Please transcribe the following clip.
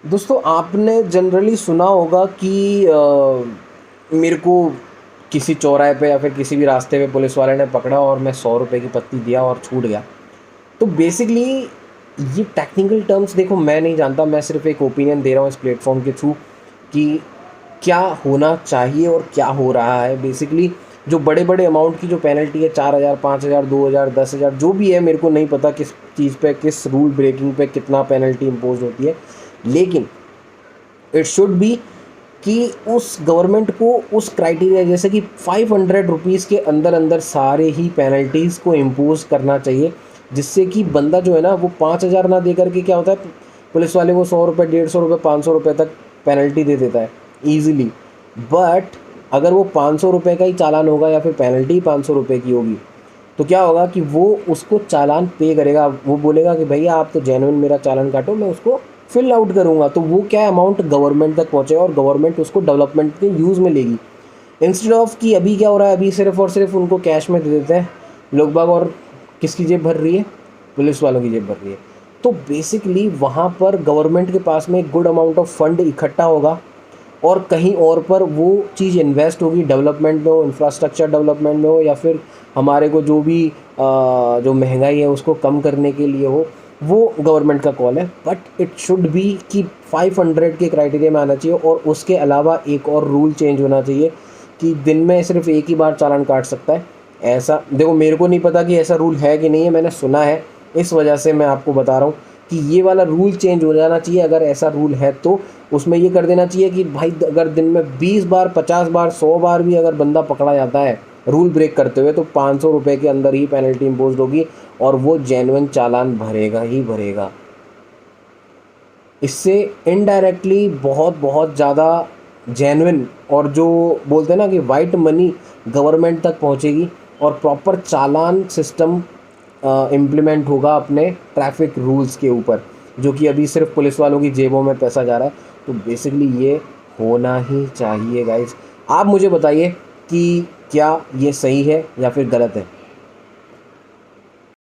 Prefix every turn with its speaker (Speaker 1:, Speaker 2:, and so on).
Speaker 1: दोस्तों आपने जनरली सुना होगा कि मेरे को किसी चौराहे पे या फिर किसी भी रास्ते पे पुलिस वाले ने पकड़ा और मैं 100 रुपये की पत्ती दिया और छूट गया। तो बेसिकली ये टेक्निकल टर्म्स देखो मैं नहीं जानता, मैं सिर्फ एक ओपिनियन दे रहा हूँ इस प्लेटफॉर्म के थ्रू कि क्या होना चाहिए और क्या हो रहा है। बेसिकली जो बड़े बड़े अमाउंट की जो पेनल्टी है 4,000 5,000 2,000 10,000 जो भी है, मेरे को नहीं पता किस चीज़ पे किस रूल ब्रेकिंग पे कितना पेनल्टी इम्पोज होती है, लेकिन इट शुड बी कि उस गवर्नमेंट को उस क्राइटेरिया जैसे कि 500 रुपीज़ के अंदर अंदर सारे ही पेनल्टीज़ को इम्पोज करना चाहिए, जिससे कि बंदा जो है ना वो 5,000 ना दे करके क्या होता है, पुलिस वाले को 100 रुपये 150 रुपये 500 रुपये तक पेनल्टी दे देता है ईजिली। बट अगर वो 500 रुपये का ही चालान होगा या फिर पेनल्टी 500 रुपये की होगी, तो क्या होगा कि वो उसको चालान पे करेगा। वो बोलेगा कि भैया आप तो जेन्युइन मेरा चालान काटो, मैं उसको फिल आउट करूँगा। तो वो क्या अमाउंट गवर्नमेंट तक पहुँचेगा और गवर्नमेंट उसको डेवलपमेंट के यूज़ में लेगी, इंस्टेड ऑफ कि अभी क्या हो रहा है, अभी सिर्फ और सिर्फ उनको कैश में दे देते हैं लोग बाग, और किसकी जेब भर रही है, पुलिस वालों की जेब भर रही है। तो बेसिकली वहाँ पर गवर्नमेंट के पास में एक गुड अमाउंट ऑफ फंड इकट्ठा होगा और कहीं और पर वो चीज़ इन्वेस्ट होगी, डेवलपमेंट में हो, इंफ्रास्ट्रक्चर डेवलपमेंट में हो, या फिर हमारे को जो भी जो महंगाई है उसको कम करने के लिए हो, वो गवर्नमेंट का कॉल है। बट इट शुड बी कि 500 के क्राइटेरिया में आना चाहिए। और उसके अलावा एक और रूल चेंज होना चाहिए कि दिन में सिर्फ एक ही बार चालान काट सकता है। ऐसा देखो मेरे को नहीं पता कि ऐसा रूल है कि नहीं है, मैंने सुना है, इस वजह से मैं आपको बता रहा हूँ कि ये वाला रूल चेंज हो जाना चाहिए। अगर ऐसा रूल है तो उसमें ये कर देना चाहिए कि भाई अगर दिन में 20 बार 50 बार 100 बार भी अगर बंदा पकड़ा जाता है रूल ब्रेक करते हुए, तो 500 रुपये के अंदर ही पेनल्टी इम्पोज होगी और वो जेन्युइन चालान भरेगा ही भरेगा। इससे इनडायरेक्टली बहुत बहुत ज़्यादा जेन्युइन और जो बोलते हैं ना कि वाइट मनी गवर्नमेंट तक पहुंचेगी और प्रॉपर चालान सिस्टम इम्प्लीमेंट होगा अपने ट्रैफिक रूल्स के ऊपर, जो कि अभी सिर्फ पुलिस वालों की जेबों में पैसा जा रहा है। तो बेसिकली ये होना ही चाहिए गाइज। आप मुझे बताइए कि क्या ये सही है या फिर गलत है।